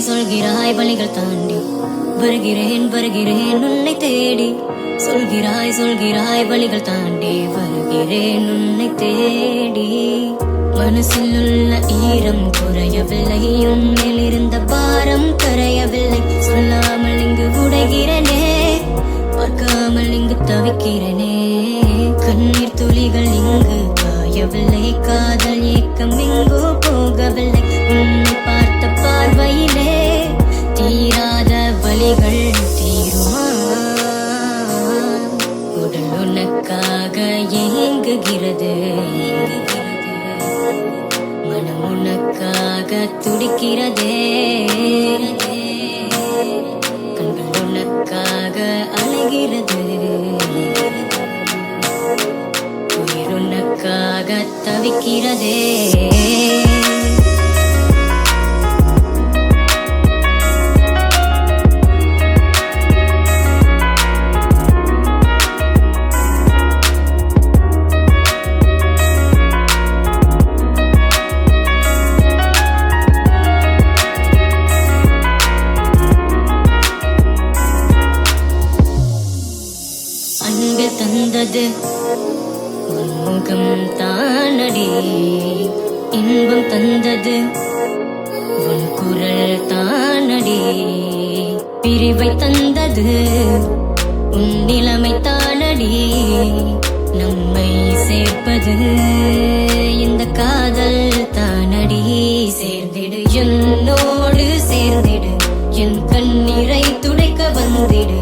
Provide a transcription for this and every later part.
சொல்கிறாய் வழிகள் தாண்டி வருகிறேன் வருகிறேன் உன்னை தேடி. சொல்கிறாய் வழிகள் தாண்டி வருகிறேன் உன்னை தேடி. மனசில் உள்ள ஈரம் குறையவில்லை, உன்னில் இருந்த பாரம் கரையவில்லை. சொல்லாமல் இங்கு உடைகிறனே, பார்க்காமல் இங்கு தவிக்கிறனே. கண்ணீர் துளிகள் இங்கு காயவில்லை, காதல் ஏக்கம் இங்கு போகவில்லை. உன்னை பார்த்த பார்வையிலே தீராத வலிகள் தீருமா? உடல் உனக்காக ஏங்குகிறது, மனம் உனக்காக துடிக்கிறதே. கண்கள் உனக்காக அலைகிறது, உயிர் உனக்காக தவிக்கிறதே. அன்பு தந்தது உன்முகம் தானடி, இன்பம் தந்தது உன் குரல் தானடி. பிரிவை தந்தது உன் நிலைமை தானடி, நம்மை சேர்ப்பது இந்த காதல் தானடி. சேர்ந்திடு என்னோடு சேர்ந்திடு, என் கண்ணீரை துடைக்க வந்திடு,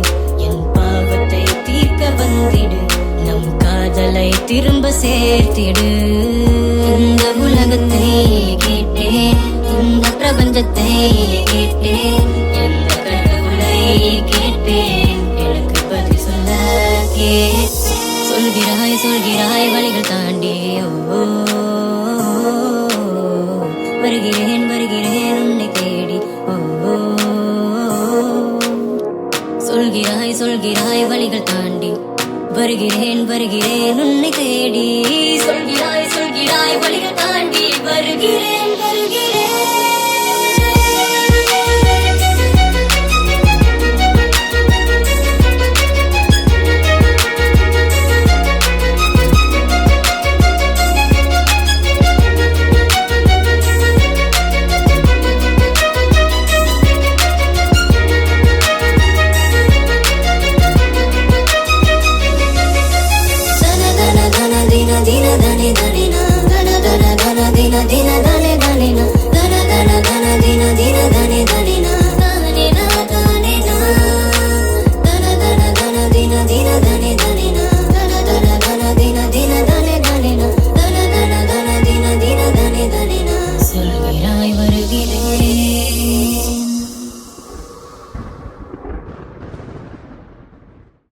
என் பாவத்தை தீர்க்க வந்திடு, நம் காதலை திரும்ப சேர்த்திடு. இந்த உலகத்தை கேட்டேன், இந்த பிரபஞ்சத்தை கேட்டேன், எந்த கடவுளை கேட்டேன், எனக்கு பதில் சொல்ல சொல்கிறாய் வழிகள் தாண்டி. ஓ வருகிறேன் வருகிறேன் உன்னை தேடி. ஓ சொல்கிறாய் வழிகள் தாண்டி வருகிறேன் வருகிறேன் உன்னை தேடி. சொல்கிறாய் வழிகள் தாண்டி வருகிறேன் வருகிறேன். Dina dina dina dina dina dina dina dina dina dina